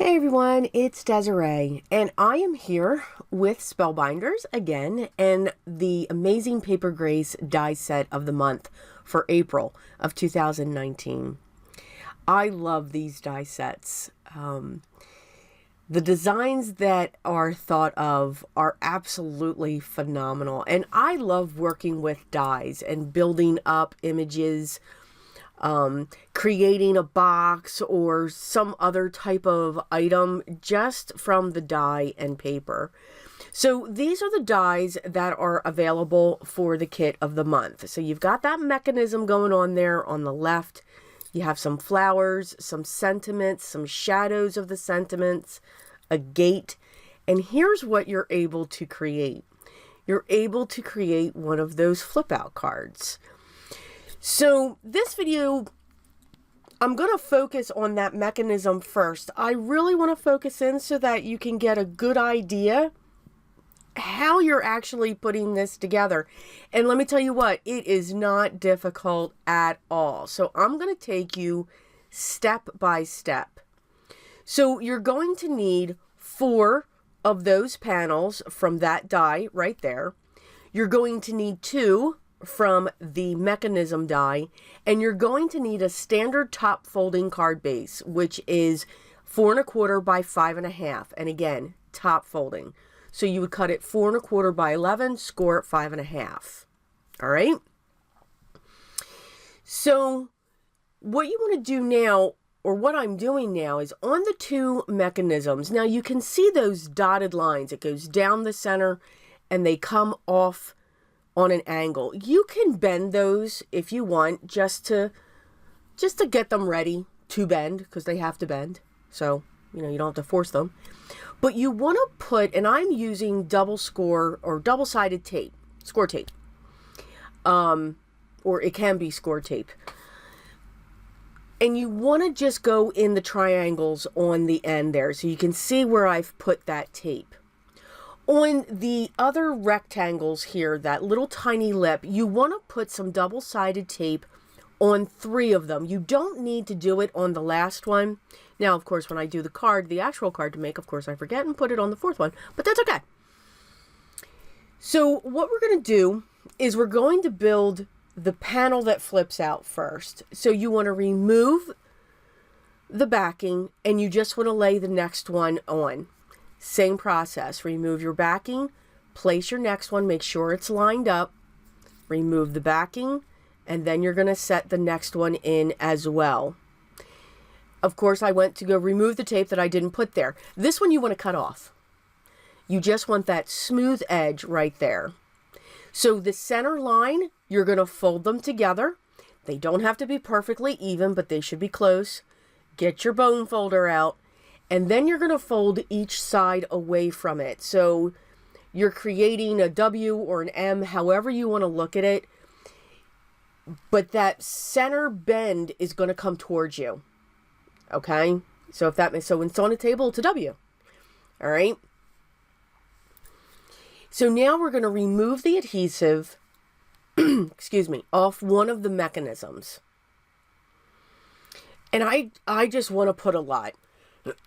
Hey everyone, it's Desiree, and I am here with Spellbinders again and the Amazing Paper Grace die set of the month for April of 2019. I love these die sets. The designs that are thought of are absolutely phenomenal, and I love working with dies and building up images, creating a box or some other type of item just from the die and paper. So these are the dies that are available for the kit of the month. So you've got that mechanism going on there on the left. You have some flowers, some sentiments, some shadows of the sentiments, a gate, and here's what you're able to create. You're able to create one of those flip out cards. So this video, I'm going to focus on that mechanism first. I really want to focus in so that you can get a good idea how you're actually putting this together. And let me tell you what, it is not difficult at all. So I'm going to take you step by step. So you're going to need 4 of those panels from that die right there. You're going to need 2 from the mechanism die, and you're going to need a standard top folding card base, which is 4 1/4 by 5 1/2, and again, top folding. So you would cut it 4 1/4 by 11, score at 5 1/2. All right. So what you want to do now, or what I'm doing now, is on the 2 mechanisms. Now you can see those dotted lines. It goes down the center and they come off on an angle. You can bend those if you want, just to get them ready to bend, because they have to bend. So, you know, you don't have to force them. But you want to put, and I'm using double score or double-sided tape, score tape. Or it can be score tape. And you want to just go in the triangles on the end there, so you can see where I've put that tape. On the other rectangles here, that little tiny lip, you want to put some double-sided tape on 3 of them. You don't need to do it on the last one. Now, of course, when I do the card, the actual card to make, of course, I forget and put it on the 4th one, but that's okay. So what we're going to do is we're going to build the panel that flips out first. So you want to remove the backing, and you just want to lay the next one on. Same process. Remove your backing, place your next one, make sure it's lined up, remove the backing, and then you're going to set the next one in as well. Of course, I went to go remove the tape that I didn't put there. This one you want to cut off. You just want that smooth edge right there. So the center line, you're going to fold them together. They don't have to be perfectly even, but they should be close. Get your bone folder out. And then you're going to fold each side away from it. So you're creating a W or an M, however you want to look at it. But that center bend is going to come towards you. Okay? So if that makes, so when it's on a table, it's a W. All right? So now we're going to remove the adhesive, excuse me, off one of the mechanisms. And I just want to put a lot.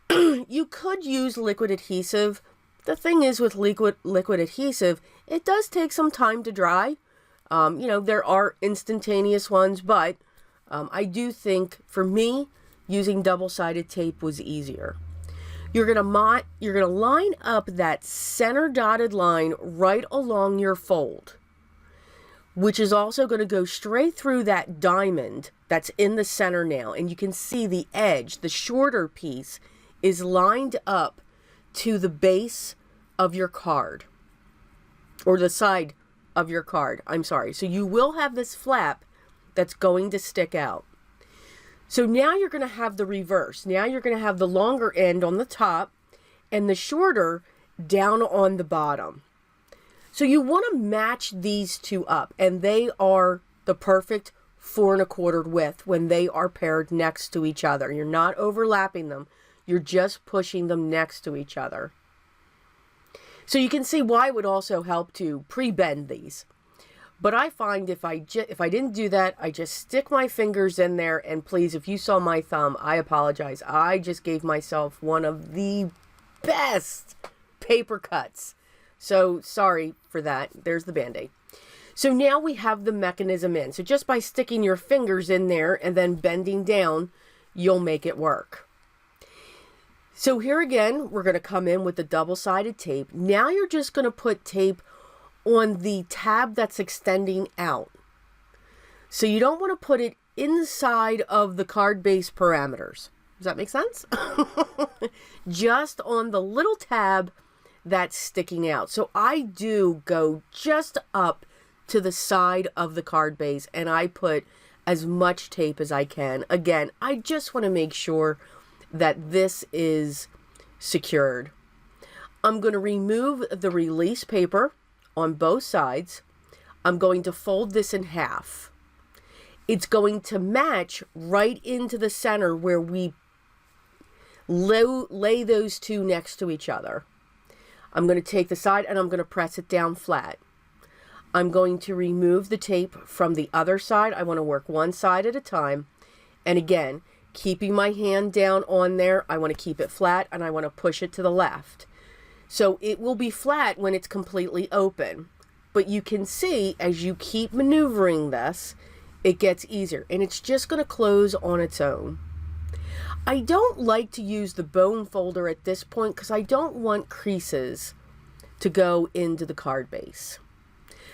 You could use liquid adhesive. The thing is with liquid adhesive, it does take some time to dry. You know, there are instantaneous ones, but I do think for me, using double-sided tape was easier. You're gonna line up that center dotted line right along your fold, which is also going to go straight through that diamond that's in the center now. And you can see the edge, the shorter piece, is lined up to the base of your card, or the side of your card. I'm sorry. So you will have this flap that's going to stick out. So now you're going to have the reverse. Now you're going to have the longer end on the top and the shorter down on the bottom. So you want to match these 2 up, and they are the perfect 4 1/4 width when they are paired next to each other. You're not overlapping them. You're just pushing them next to each other. So you can see why it would also help to pre-bend these. But I find if I didn't do that, I just stick my fingers in there, and please, if you saw my thumb, I apologize. I just gave myself one of the best paper cuts. So sorry for that. There's the Band-Aid. So now we have the mechanism in. So just by sticking your fingers in there and then bending down, you'll make it work. So here again, we're going to come in with the double-sided tape. Now you're just going to put tape on the tab that's extending out. So you don't want to put it inside of the card base parameters. Does that make sense? Just on the little tab that's sticking out. So I do go just up to the side of the card base, and I put as much tape as I can. Again, I just want to make sure that this is secured. I'm going to remove the release paper on both sides. I'm going to fold this in half. It's going to match right into the center where we lay those two next to each other. I'm going to take the side and I'm going to press it down flat. I'm going to remove the tape from the other side. I want to work one side at a time. And again, keeping my hand down on there, I want to keep it flat and I want to push it to the left. So it will be flat when it's completely open. But you can see as you keep maneuvering this, it gets easier. And it's just going to close on its own. I don't like to use the bone folder at this point because I don't want creases to go into the card base.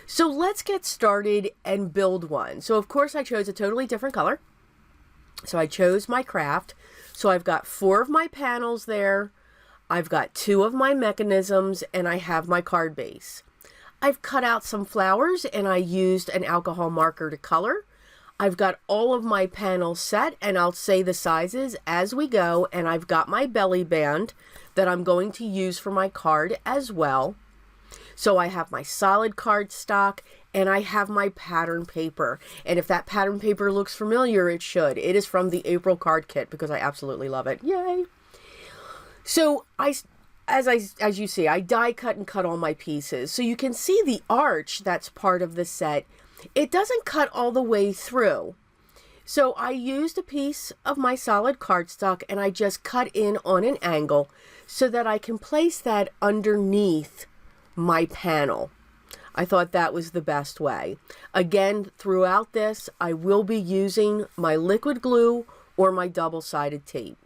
So let's get started and build one. So of course I chose a totally different color. So I chose my craft. So I've got 4 of my panels there. I've got 2 of my mechanisms and I have my card base. I've cut out some flowers and I used an alcohol marker to color. I've got all of my panels set and I'll say the sizes as we go, and I've got my belly band that I'm going to use for my card as well. So I have my solid card stock and I have my pattern paper. And if that pattern paper looks familiar, it should. It is from the April card kit because I absolutely love it. Yay! So as you see, I die cut and cut all my pieces. So you can see the arch that's part of the set. It doesn't cut all the way through. So I used a piece of my solid cardstock and I just cut in on an angle so that I can place that underneath my panel. I thought that was the best way. Again, throughout this, I will be using my liquid glue or my double-sided tape.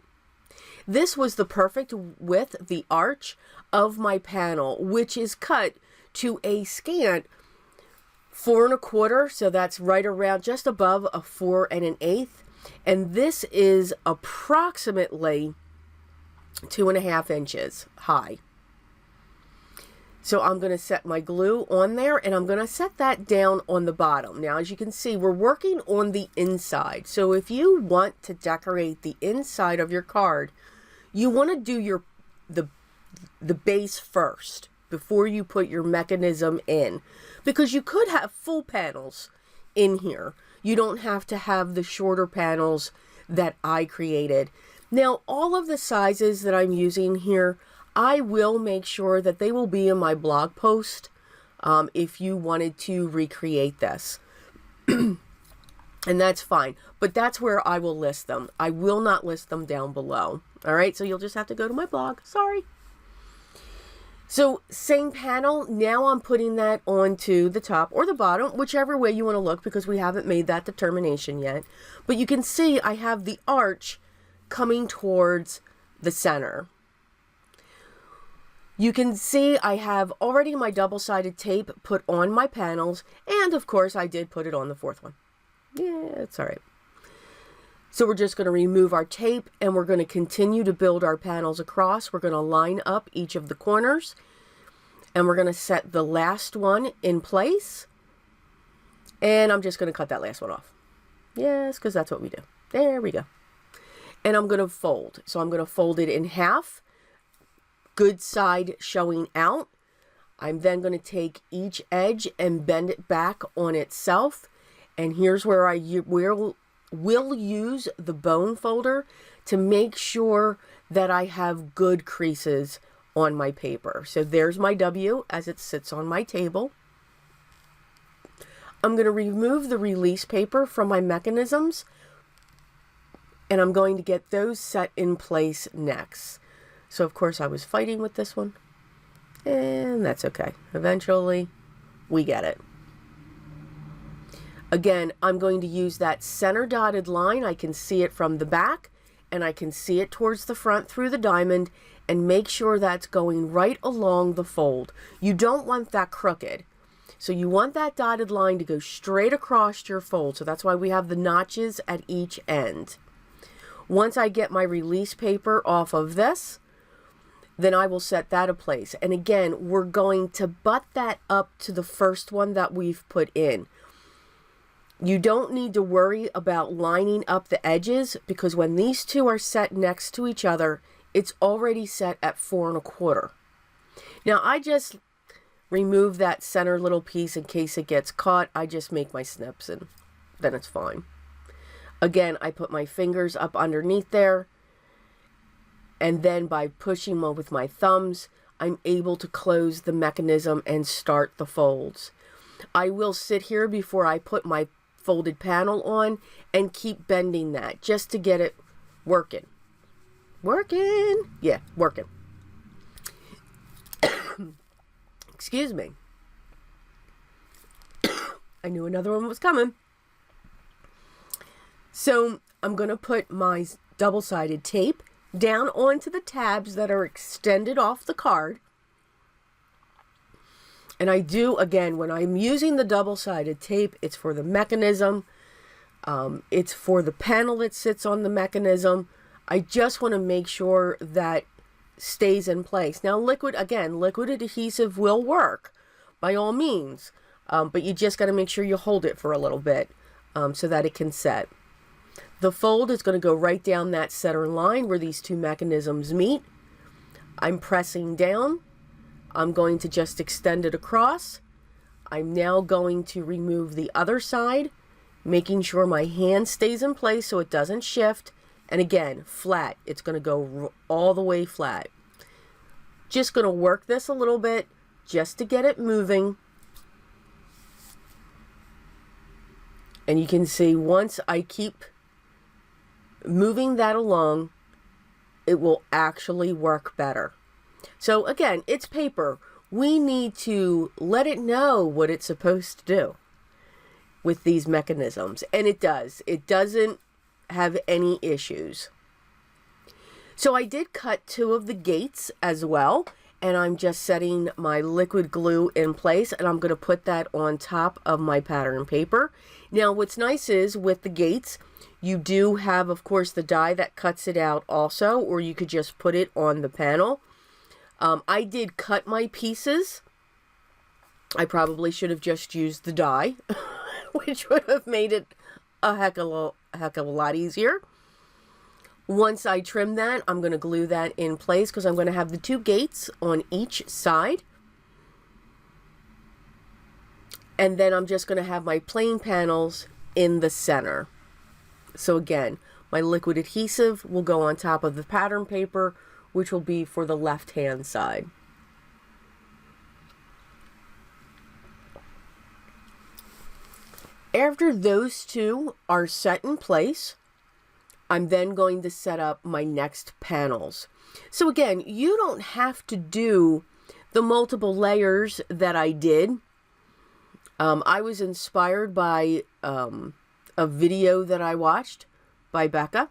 This was the perfect width, the arch of my panel, which is cut to a scant 4 1/4, so that's right around just above a 4 1/8, and this is approximately 2.5 inches high. So I'm going to set my glue on there and I'm going to set that down on the bottom. Now, as you can see, we're working on the inside. So if you want to decorate the inside of your card, you want to do the base first before you put your mechanism in, because you could have full panels in here. You don't have to have the shorter panels that I created. Now, all of the sizes that I'm using here, I will make sure that they will be in my blog post if you wanted to recreate this. And that's fine, but that's where I will list them. I will not list them down below. All right, so you'll just have to go to my blog. Sorry. So same panel, now I'm putting that onto the top or the bottom, whichever way you want to look, because we haven't made that determination yet. But you can see I have the arch coming towards the center. You can see I have already my double-sided tape put on my panels, and of course I did put it on the 4th one. Yeah, it's all right. So we're just going to remove our tape and we're going to continue to build our panels across. We're going to line up each of the corners and we're going to set the last one in place. And I'm just going to cut that last one off. Yes, because that's what we do. There we go. And I'm going to fold. So I'm going to fold it in half. Good side showing out. I'm then going to take each edge and bend it back on itself. And here's where I will use the bone folder to make sure that I have good creases on my paper. So there's my W as it sits on my table. I'm going to remove the release paper from my mechanisms, and I'm going to get those set in place next. So of course I was fighting with this one, and that's okay. Eventually we get it. Again, I'm going to use that center dotted line. I can see it from the back, and I can see it towards the front through the diamond, and make sure that's going right along the fold. You don't want that crooked. So you want that dotted line to go straight across your fold. So that's why we have the notches at each end. Once I get my release paper off of this, then I will set that in place. And again, we're going to butt that up to the first one that we've put in. You don't need to worry about lining up the edges, because when these two are set next to each other, it's already set at 4 1/4. Now I just remove that center little piece in case it gets caught. I just make my snips and then it's fine. Again, I put my fingers up underneath there, and then by pushing with my thumbs, I'm able to close the mechanism and start the folds. I will sit here before I put my folded panel on and keep bending that just to get it working. Yeah, working. Excuse me. I knew another one was coming. So I'm going to put my double-sided tape down onto the tabs that are extended off the card. And I do, again, when I'm using the double-sided tape, it's for the mechanism. It's for the panel that sits on the mechanism. I just want to make sure that stays in place. Now, liquid adhesive will work by all means, but you just got to make sure you hold it for a little bit so that it can set. The fold is going to go right down that center line where these two mechanisms meet. I'm pressing down. I'm going to just extend it across. I'm now going to remove the other side, making sure my hand stays in place so it doesn't shift. And again, flat. It's going to go all the way flat. Just going to work this a little bit just to get it moving. And you can see once I keep moving that along, it will actually work better. So again, it's paper. We need to let it know what it's supposed to do with these mechanisms. And it does. It doesn't have any issues. So I did cut 2 of the gates as well, and I'm just setting my liquid glue in place, and I'm going to put that on top of my pattern paper. Now what's nice is with the gates, you do have, of course, the die that cuts it out also, or you could just put it on the panel. I did cut my pieces. I probably should have just used the die, which would have made it a heck of a lot easier. Once I trim that, I'm going to glue that in place because I'm going to have the 2 gates on each side. And then I'm just going to have my plain panels in the center. So again, my liquid adhesive will go on top of the pattern paper, which will be for the left-hand side. After those 2 are set in place, I'm then going to set up my next panels. So again, you don't have to do the multiple layers that I did. I was inspired by a video that I watched by Becca.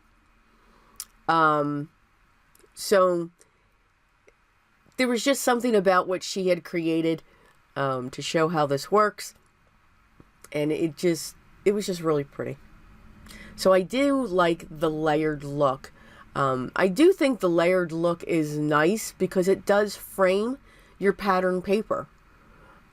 So there was just something about what she had created to show how this works. And it was just really pretty. So I do like the layered look. I do think the layered look is nice because it does frame your pattern paper.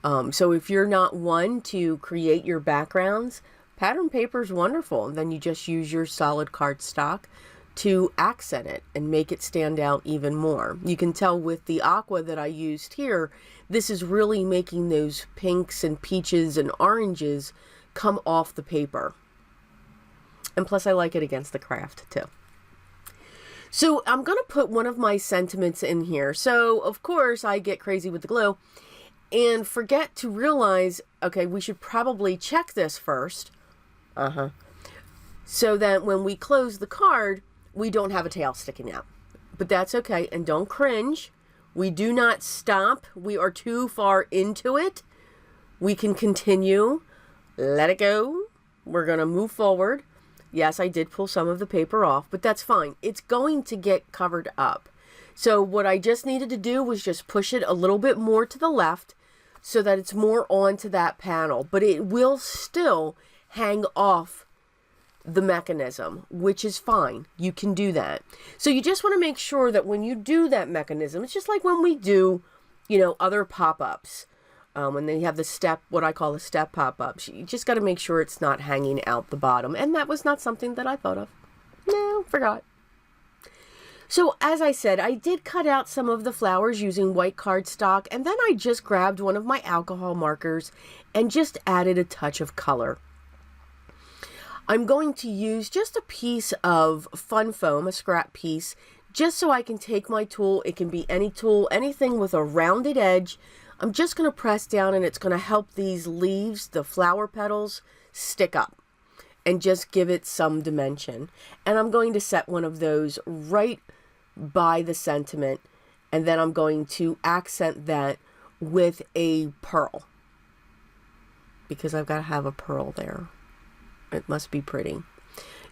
So if you're not one to create your backgrounds, pattern paper is wonderful. And then you just use your solid cardstock to accent it and make it stand out even more. You can tell with the aqua that I used here, this is really making those pinks and peaches and oranges come off the paper. And plus I like it against the craft too. So I'm going to put one of my sentiments in here. So of course I get crazy with the glue. and forget to realize, okay, we should probably check this first. So that when we close the card, we don't have a tail sticking out. But that's okay, and don't cringe. We do not stop. We are too far into it. We can continue. Let it go. We're going to move forward. Yes, I did pull some of the paper off, but that's fine. It's going to get covered up. So what I just needed to do was just push it a little bit more to the left so that it's more onto that panel. But it will still hang off the mechanism, which is fine. You can do that. So you just want to make sure that when you do that mechanism, it's just like when we do, you know, other pop-ups. When they have the step, what I call the step pop-ups, you just got to make sure it's not hanging out the bottom. And that was not something that I thought of. No, forgot. So as I said, I did cut out some of the flowers using white cardstock, and then I just grabbed one of my alcohol markers and just added a touch of color. I'm going to use just a piece of fun foam, a scrap piece, just so I can take my tool. It can be any tool, anything with a rounded edge. I'm just going to press down, and it's going to help these leaves, the flower petals, stick up and just give it some dimension. And I'm going to set one of those right by the sentiment, and then I'm going to accent that with a pearl, because I've got to have a pearl there. It must be pretty.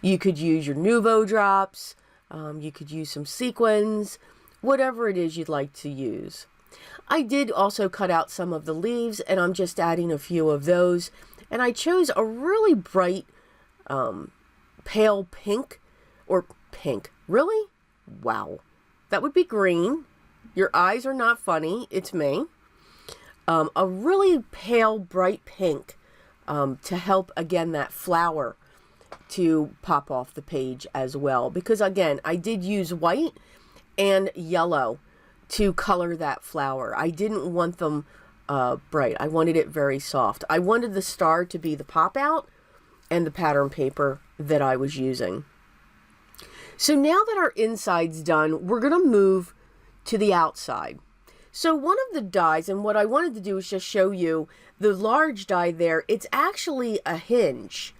You could use your Nuvo drops. You could use some sequins, whatever it is you'd like to use. I did also cut out some of the leaves, and I'm just adding a few of those. And I chose a really bright, pale pink, or pink. Really? Wow. That would be green. Your eyes are not funny. It's me. A really pale, bright pink to help, again, that flower to pop off the page as well. Because, again, I did use white and yellow to color that flower. I didn't want them bright. I wanted it very soft. I wanted the star to be the pop out and the pattern paper that I was using. So now that our inside's done, we're going to move to the outside. So one of the dies, and what I wanted to do is just show you the large die there. It's actually a hinge.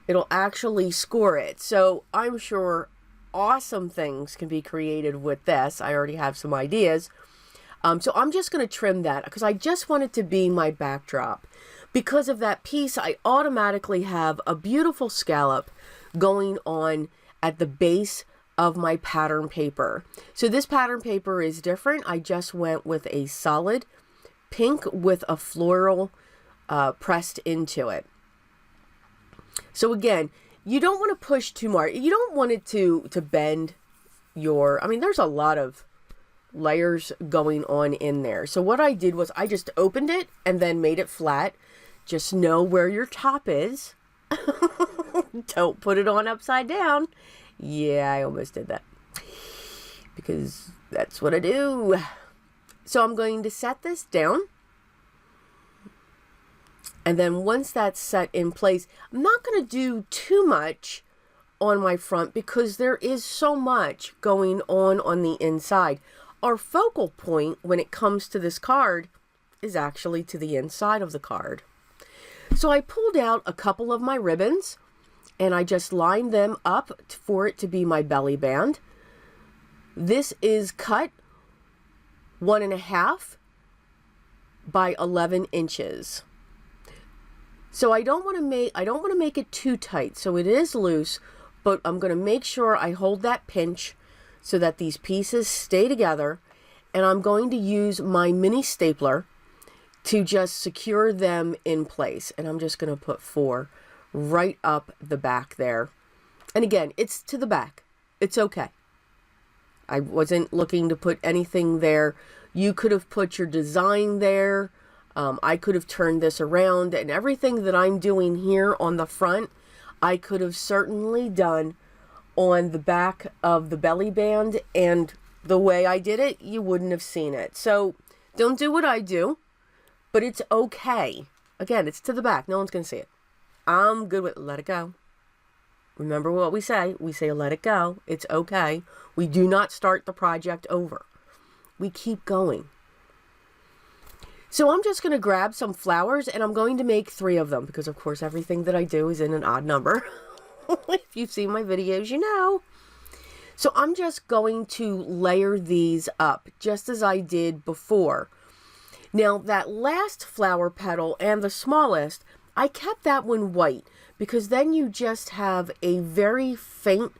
It'll actually score it. So I'm sure awesome things can be created with this. I already have some ideas. So I'm just going to trim that because I just want it to be my backdrop. Because of that piece, I automatically have a beautiful scallop going on at the base of my pattern paper. So this pattern paper is different. I just went with a solid pink with a floral pressed into it. So again, you don't want to push too much. You don't want it to bend your, I mean, there's a lot of layers going on in there. So what I did was I just opened it and then made it flat. Just know where your top is. Don't put it on upside down. Yeah, I almost did that. Because that's what I do. So I'm going to set this down. And then once that's set in place, I'm not going to do too much on my front because there is so much going on the inside. Our focal point when it comes to this card is actually to the inside of the card. So I pulled out a couple of my ribbons and I just lined them up for it to be my belly band. This is cut 1.5 by 11 inches. So I don't want to make it too tight. So it is loose, but I'm going to make sure I hold that pinch so that these pieces stay together. And I'm going to use my mini stapler to just secure them in place. And I'm just going to put 4 right up the back there. And again, it's to the back. It's okay. I wasn't looking to put anything there. You could have put your design there. I could have turned this around, and everything that I'm doing here on the front, I could have certainly done on the back of the belly band, and the way I did it, you wouldn't have seen it. So don't do what I do, but it's okay. Again, it's to the back. No one's going to see it. I'm good with it. Let it go. Remember what we say. We say let it go. It's okay. We do not start the project over. We keep going. So I'm just going to grab some flowers, and I'm going to make 3 of them, because of course everything that I do is in an odd number. If you've seen my videos, you know. So I'm just going to layer these up, just as I did before. Now, that last flower petal and the smallest, I kept that one white, because then you just have a very faint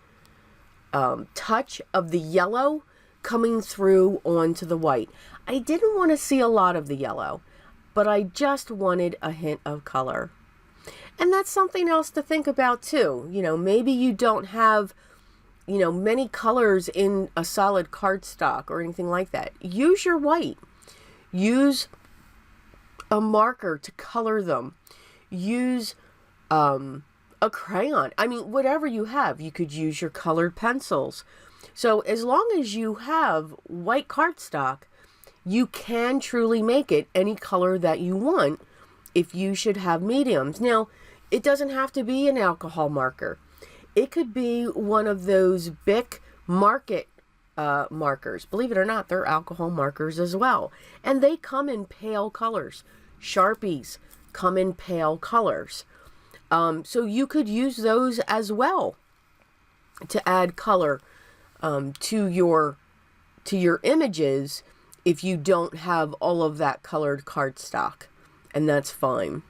touch of the yellow coming through onto the white. I didn't want to see a lot of the yellow, but I just wanted a hint of color. And that's something else to think about too. You know, maybe you don't have, you know, many colors in a solid cardstock or anything like that. Use your white. Use a marker to color them. Use a crayon. I mean, whatever you have. You could use your colored pencils. So as long as you have white cardstock, you can truly make it any color that you want if you should have mediums. Now, it doesn't have to be an alcohol marker. It could be one of those Bic Market markers. Believe it or not, they're alcohol markers as well. And they come in pale colors. Sharpies come in pale colors. So you could use those as well to add color to your images if you don't have all of that colored cardstock, and that's fine.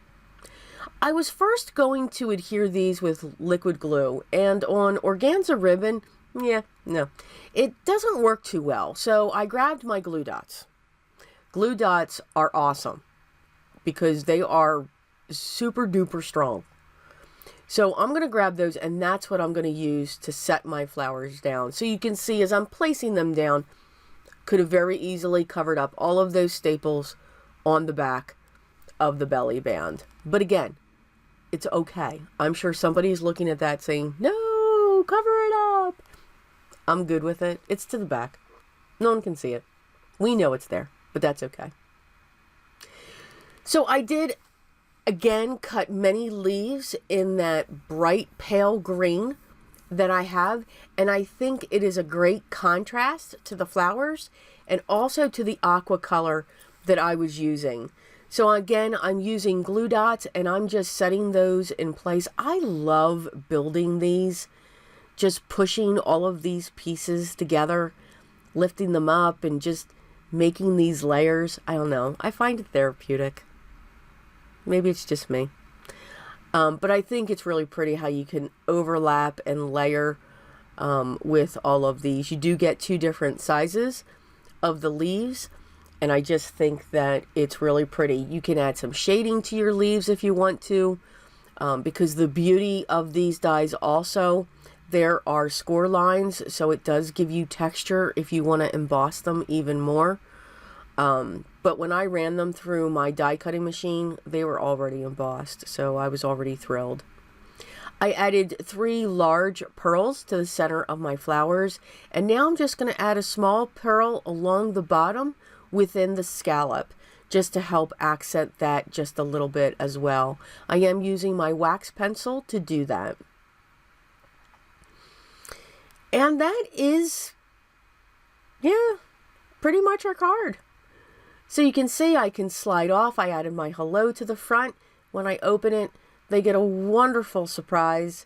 I was first going to adhere these with liquid glue, and on organza ribbon, yeah, no, it doesn't work too well, so I grabbed my glue dots. Glue dots are awesome because they are super duper strong. So I'm going to grab those, and that's what I'm going to use to set my flowers down. So you can see as I'm placing them down, could have very easily covered up all of those staples on the back of the belly band. But again, it's okay. I'm sure somebody's looking at that saying, no, cover it up. I'm good with it. It's to the back. No one can see it. We know it's there, but that's okay. So I did, again, cut many leaves in that bright pale green that I have, and I think it is a great contrast to the flowers and also to the aqua color that I was using. So again, I'm using glue dots, and I'm just setting those in place. I love building these, just pushing all of these pieces together, lifting them up, and just making these layers. I don't know. I find it therapeutic. Maybe it's just me. But I think it's really pretty how you can overlap and layer with all of these. You do get 2 different sizes of the leaves, and I just think that it's really pretty. You can add some shading to your leaves if you want to, because the beauty of these dies also, there are score lines, so it does give you texture if you want to emboss them even more. But when I ran them through my die cutting machine, they were already embossed, so I was already thrilled. I added 3 large pearls to the center of my flowers, and now I'm just going to add a small pearl along the bottom within the scallop, just to help accent that just a little bit as well. I am using my wax pencil to do that. And that is, yeah, pretty much our card. So you can see I can slide off. I added my hello to the front. When I open it, they get a wonderful surprise.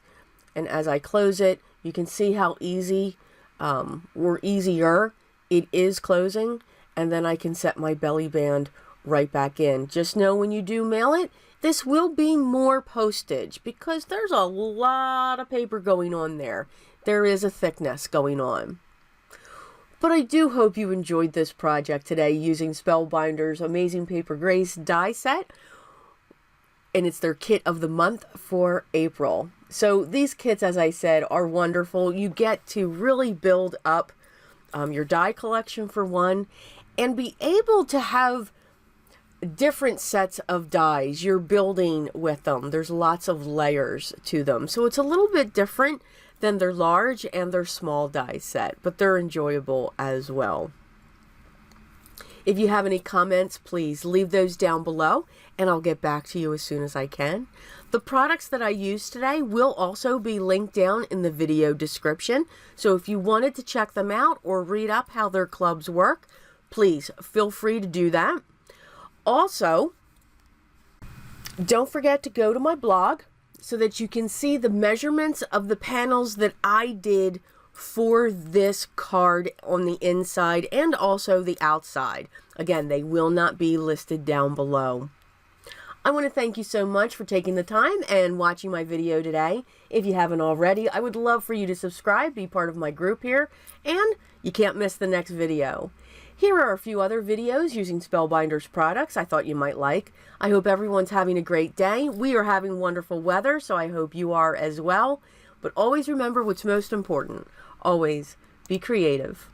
And as I close it, you can see how easy or easier it is closing. And then I can set my belly band right back in. Just know when you do mail it, this will be more postage because there's a lot of paper going on there. There is a thickness going on. But I do hope you enjoyed this project today using Spellbinders Amazing Paper Grace die set. And it's their kit of the month for April. So these kits, as I said, are wonderful. You get to really build up your die collection for one, and be able to have different sets of dies you're building with them. There's lots of layers to them. So it's a little bit different than their large and their small die set, but they're enjoyable as well. If you have any comments, please leave those down below, and I'll get back to you as soon as I can. The products that I used today will also be linked down in the video description, so if you wanted to check them out or read up how their clubs work, please feel free to do that. Also, don't forget to go to my blog so that you can see the measurements of the panels that I did for this card on the inside and also the outside. Again, they will not be listed down below. I want to thank you so much for taking the time and watching my video today. If you haven't already, I would love for you to subscribe, be part of my group here, and you can't miss the next video. Here are a few other videos using Spellbinders products I thought you might like. I hope everyone's having a great day. We are having wonderful weather, so I hope you are as well. But always remember what's most important. Always be creative.